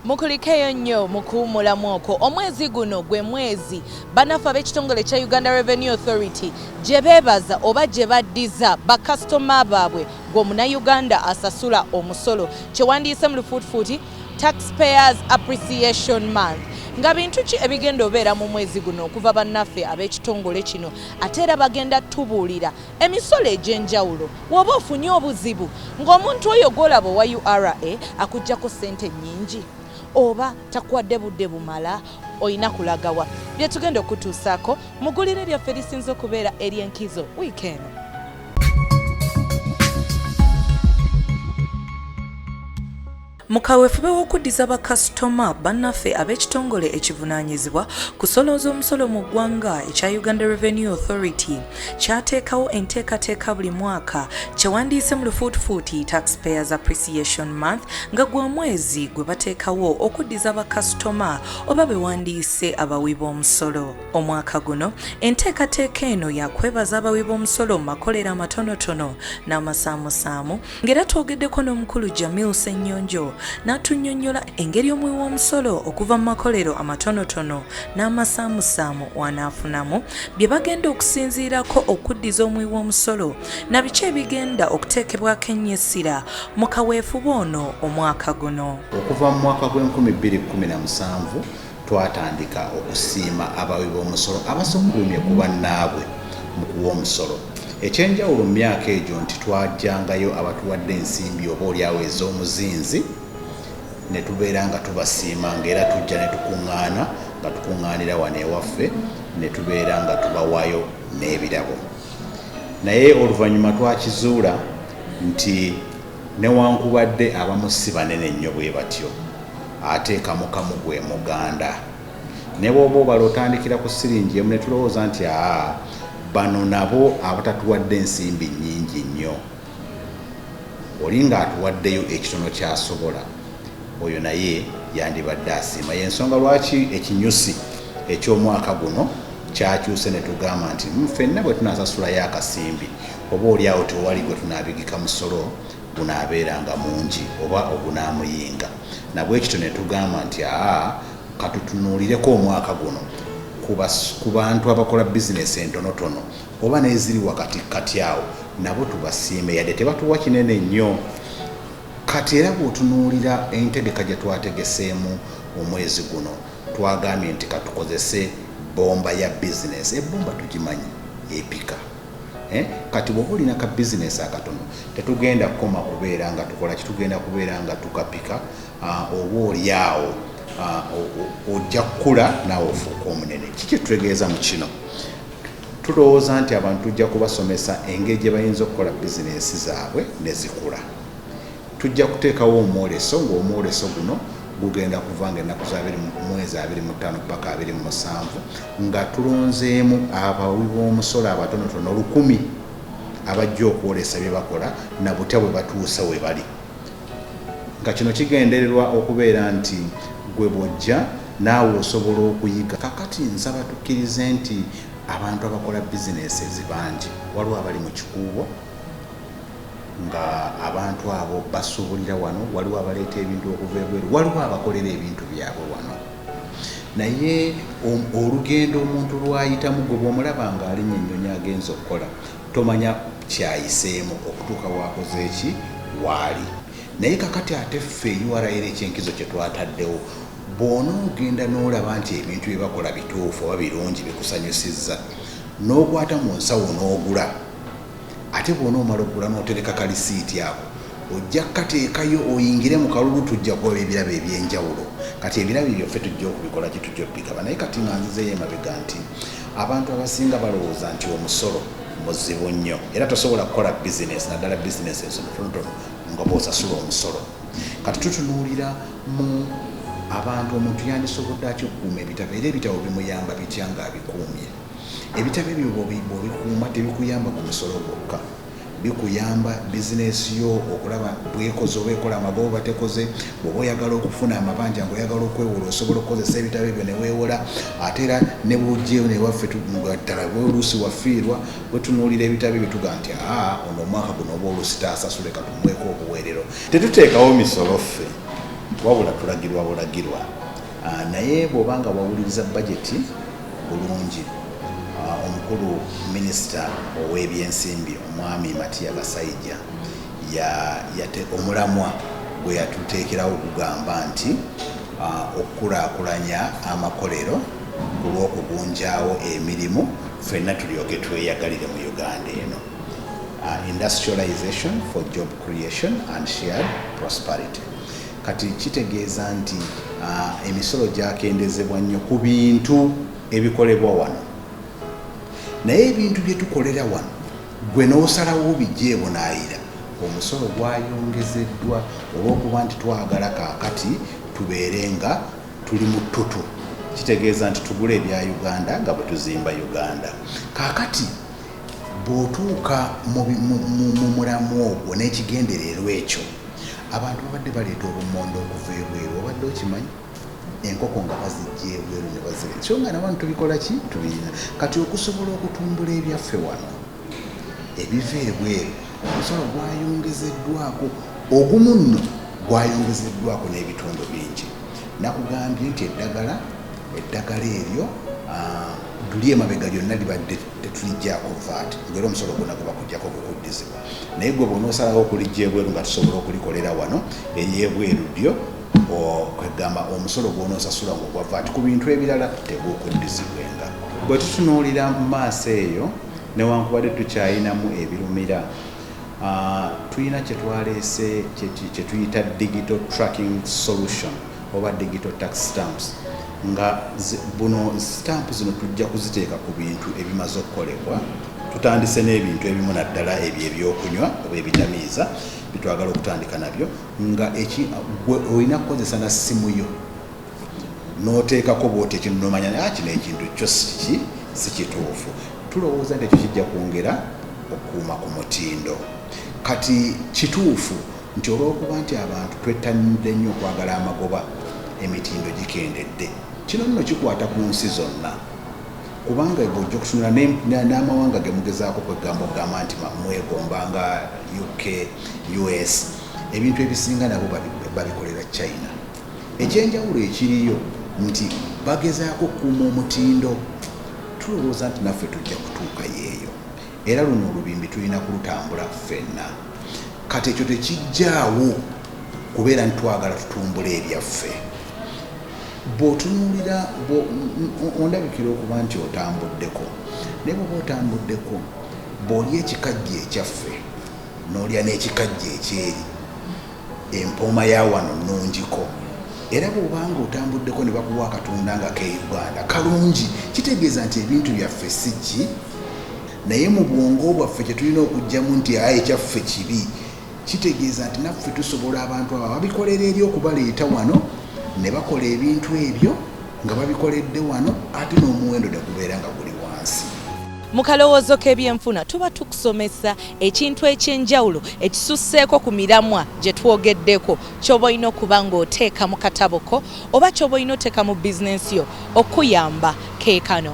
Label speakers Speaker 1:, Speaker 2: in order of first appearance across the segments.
Speaker 1: Mukulikeyo nnyo mukuwumulamu okwo. Omwezi guno gwe mwezi bannaffe ab'ekitongole kya Uganda Revenue Authority gye beebaza oba gye baddiza bakasitoma baabwe gw'omunnayuganda asasula omusolo kyewandiise mu lufuutifuuti Taxpayers Appreciation Month. Nga bintu ki ebigenda obeera mu mwezi guno okuva bannaffe ab'ekitongole kino ate era bagenda tubuulira emisolo egy'enjawulo woba ofunye obuzibu ng'omuntu oyo gw'olaba owa URA akuggyako ssente nnyingi oba takuwadde budde bumala oyina kulagawa bye tugenda okutuusaako mugulire lyaffe lisinze okubeera ery'enkizo wiikendi. Mukaweefube w'okuddiza bakasitoma bannaffe ab'ekitongole ekivunaanyizibwa kusolooza omusolo mu ggwanga ekya Uganda Revenue Authority kyateekawo enteekateeka buli mwaka kyewandiise mu lufuutifuuti Taxpayers Appreciation Month nga gwe omwezi gwe bateekawo okuddiza bakasitoma oba bewandiise abawi b'omusolo. Omwaka guno enteekateeka eno yakwebaza abawi b'omusolo mu makolero amatonotono n'amasaamusaamu ng'era twogeddeko n'omukulu Jamil Ssennyonjo n'atunnyonnyola engeri omuwi w'omusolo okuva mu makolero amatonotono n'amasaamusaamu wanaafunamu bye bagenda okusinziirako okuddiza omuwi w'omusolo na biki ebigenda okuteekebwako ennyo essira mu kaweefube ono omwaka guno.
Speaker 2: Okuva mu mwaka gw'2017 twatandika okusiima abawi b'omusolo abasomulumye ku bannaabwe mu kuwa omusolo. Ekyenjawulo mu myaka egyo nti twajjangayo abatuwadde ensimbi oba olyawo ez'omuzinzi ne tubeera nga tubasiima ng'era tujja ne tukuŋŋaana nga tukuŋŋaanira wano ewaffe ne tubeera nga tubawaayo n'ebirabo. Naye oluvannyuma twakizuula nti newankubadde abamu si banene nnyo bwe batyo ate kamu gwe muganda. Ne bw'oba obala otandikira ku siringi emu ne tulowooza nti bano nabo abatatuwadde ensimbi nnyingi nnyo oli ng'atuwaddeyo ekitono ky'asobola oyo naye yandibadde asiima. Y'ensonga lwaki ekinyusi eky'omwaka guno kyakyuse ne tugamba nti ffenna bwe tunaasasulayo akasimbi oba oliawo tewali gwe tunaabigika musolo gunaabeeranga mungi oba ogunaamuyinga. Nabwe ekito ne tugamba nti katutunuulireko omwaka guno ku bantu abakola bizinesi entonotono oba n'eziri wakati awo nabo tubasiime yadde tebatuwa kinene nnyo. Kati era bw'otunuulira entegeka gye twategeseemu omwezi guno twagambye nti katukozese bomba ya bizinesi. Ebbomba tugimanyi epika. Kati bw'oba olina ka bizinesi akatono tetugenda kukoma kubeera nga tukola kitugenda kubeera nga tukapika oba oliawo ojja kukula naawe ofuuka omunene. Kiki tutegeeza mu kino? Tulowooza nti abantu tujja kubasomesa engeri gye bayinza okukola bizinesi zaabwe ne zikula. Tujja kuteekawo omwoleso ng'omwoleso guno gugenda kuva ng'ennaku za mwezi 25 paka 27 nga tulonzeemu abawi b'omusolo abatonotono 1,000 abajja okwolesa bye bakola na butya bwe batuusa we bali. Nga kino kigendererwa okubeera nti gwe bw'ojja naawe osobola okuyiga. Kakati nsaba tukkirize nti abantu abakola bizinesi ezibangi waliwo abali mu kikuubo nga abantu abo basuubulira wano, waliwo abaleeta ebintu okuva ebweru, waliwo abakolera ebintu byabwe wano. Naye olugendo omuntu lwayitamu gwe bw'omulaba ng'alinnya ennyonyi agenza okukola tomanya kyayiseemu okutuuka wakoze eki waali. Naye kakati ate ffe URA era ekyenkizo kye twataddewo bw'onoogenda n'olaba nti ebintu bye bakola bituufu oba birungi bikusanyusizza n'okwata mu nsawo n'ogula ate bw'onoomala okugula n'otereka kalisiiti ako ojja kukateekayo oyingire mu kalulu tujja kuba ebirabo eby'enjawulo. Kati ebirabo ebyo ffe tujja okubikola ki tujja okubigaba. Naye kati nga nzizeeyo emabega nti abantu abasinga balowooza nti omusolo muzibu nnyo era tosobola kukola bizinesi naddala bizinesi entonotono nga bw'osasula omusolo. Kati tutunuulira mu abantu omuntu yandisobodde atya okukuuma ebitabo era ebitabo bimuyamba bitya ng'abikuumye. Ebitabo ebyo bw'obikuuma tebikuyamba ku musolo gwokka, bikuyamba bizinesi yo okulaba bwekoze oba ekola amagoba tekoze. Bw'oba oyagala okufuna amabanja ng'oyagala okwewola osobola okukozesa ebitabo ebyo ne weewola. Ate era ne bw'ojjeyo newaffe ddala bw'oluusi wafiirwa bwe tunuulira ebitabo ebyo tuga nti ono omwaka guno oba oluusi taasasule katumuweeko obuweerero. Tetuteekawo misolo ffe wabula tulagirwa bulagirwa. Naye bw'obanga wawuliriza budget bulungi, omukulu minisita ow'ebyensimbi omwami Matiya Basajja omulamwa bwe yatuteekerawo okugamba nti okukulaakulanya amakolero ku lw'okugunjaawo emirimu ffenna tulyoke tweyagalire mu Uganda eno. Industrialization for job creation and shared prosperity. Kati kitegeeza nti emisolo gyakendezebwa nnyo ku bintu ebikolebwa wano, naye ebintu bye tukolera wano gwe n'osalawo bijje bunaayira, omusolo gwayongezeddwa olw'okuba nti twagala kaakati tubeere nga tuli mu ttutu. Kitegeeza nti tugula ebya Uganda nga bwe tuzimba Uganda. Kaakati bw'otuuka mu mulamu ogwo n'ekigendererwa ekyo, abantu babadde baleeta obumondo okuva ebweru, obadde okimanyi? Enkoko nga bazijja ebweru ne bazirya. So nga n'abantu tubikola ki? Tubirina. Kati okusobola okutumbula ebyaffe wano ebiva ebweru, omusolo gwayongezeddwako, ogumu nno gwayongezeddwako n'ebitundu bingi. Nakugambye nti eddagala eryo tuli emabega lyonna libadde tetulijjaako VAT, ng'era omusolo gwonna guba kujjako gukuddizibwa. Naye gwe bw'onoosalawo okulijja ebweru nga tusobola okulikolera wano ery'ebweru lyo, kwegamba omusolo gw'onoosasula ng'ogwa VAT ku bintu ebirala tegukuddizibwenga. Bwe tutunuulira mu maaso eyo, newankubadde tukyayinamu ebirumira, tulina kye twaleese kye tuyita digital tracking solution oba digital tax stamps, nga buno stamp zino tujja kuziteeka ku bintu ebimaze okukolebwa. Tutandise n'ebintu ebimu naddala ebyo ebyokunywa oba ebitamiiza bitwagala okutandika nabyo, nga gwe olina kukozesa na ssimu yo n'oteekako bw'oti ekintu n'omanya kino ekintu kyo si kituufu. Tulowooza nti ekyo kijja kwongera okukuuma ku mutindo. Kati kituufu nti olw'okuba nti abantu twettanidde nnyo okwagala amagoba, emitindo gikendedde. Kino nno kikwata ku nsi zonna, kubanga bw'ojja okutunula n'amawanga ge mugezaako kwegamba okugamba nti mwegomba nga UK, US, ebintu ebisinga nabo babikolera China. Ekyenjawulo ekiriyo nti bagezaako okukuuma omutindo. Tulowooza nti naffe tujja kutuuka yeeyo, era luno olubimbi tulina kulutambula ffenna. Kati ekyo tekijjaawo kubeera ntitwagala tutumbula ebyaffe. Bw'otunuulira ondabikira okuba nti otambuddeko, naye bw'oba otambuddeko bw'olya ekikajja ekyaffe n'olya n'ekikajja ekyeri, empooma ya wano nnungiko. Era bw'obanga otambuddeko ne bakuwa akatunda nga k'Uganda kalungi, kitegeeza nti ebintu byaffe si ki, naye mu bwongo bwaffe kye tulina okuggyamu nti ekyaffe kibi. Kitegeeza nti naffe tusobola abantu abo babikolera eri okubaleeta wano ne bakola ebintu ebyo nga babikoledde wano, ate n'omuwendo ne gubeera nga guli wansi.
Speaker 1: Mu kalowoozo k'ebyenfuna tuba tukusomesa ekintu ekyenjawulo ekisusseeko ku miramwa gye twogeddeko, ky'oba olina okuba ng'oteeka mu katabo ko oba ky'oba olina oteeka mu bizinensi yo okuyamba keekano.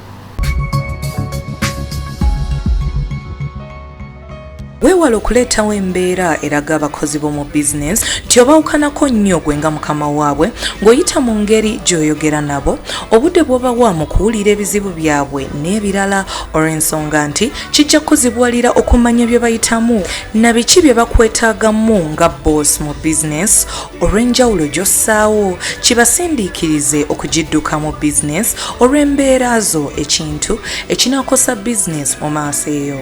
Speaker 1: Weewala okuleetawo embeera eraga abakozi b'omu bizinensi nti obawukanako nnyo gwe nga mukama waabwe ng'oyita mu ngeri gy'oyogera nabo, obudde bw'obawa mu kuwulira ebizibu byabwe n'ebirala, olw'ensonga nti kijja kukuzibwalira okumanya bye bayitamu na biki bye bakwetaagamu nga boss mu bizinensi. Olw'enjawulo gy'ossaawo kibasindiikirize okugidduka mu bizinensi olw'embeera zo, ekintu ekinaakosa bizinensi mu maaso eyo.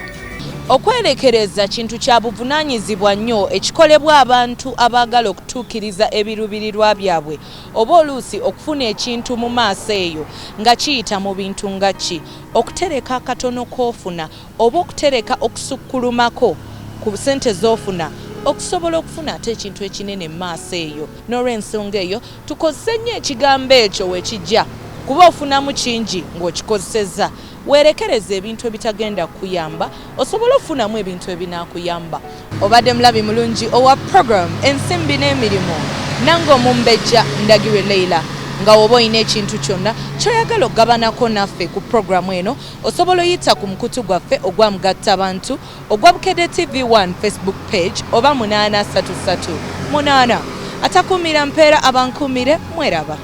Speaker 1: Okwerekereza kintu kya buvunaanyizibwa nnyo ekikolebwa abantu abaagala okutuukiriza ebiruubirirwa byabwe, oba oluusi okufuna ekintu mu maaso eyo nga kiyita mu bintu nga ki, okutereka akatono k'ofuna oba okutereka okusukkulumako ku ssente z'ofuna okusobola okufuna ate ekintu ekinene mu maaso eyo. N'olw'ensonga eyo tukozese nnyo ekigambo ekyo weekijja, kuba ofunamu kingi ng'okikozesezza. Weerekereza ebintu ebitagenda kuyamba osobola okufunamu ebintu ebinaakuyamba. Obadde mulabi mulungi owa program Ensimbi N'emirimu nange Omumbejja Leillah, nga woba olina ekintu kyonna ky'oyagala okugabanako naffe ku programu eno, osobola oyita ku mukutu gwaffe ogwa Mugattabantu ogwa Bukedde TV1 Facebook page oba 833 8 atakuumira mpeera abankuumire mweraba.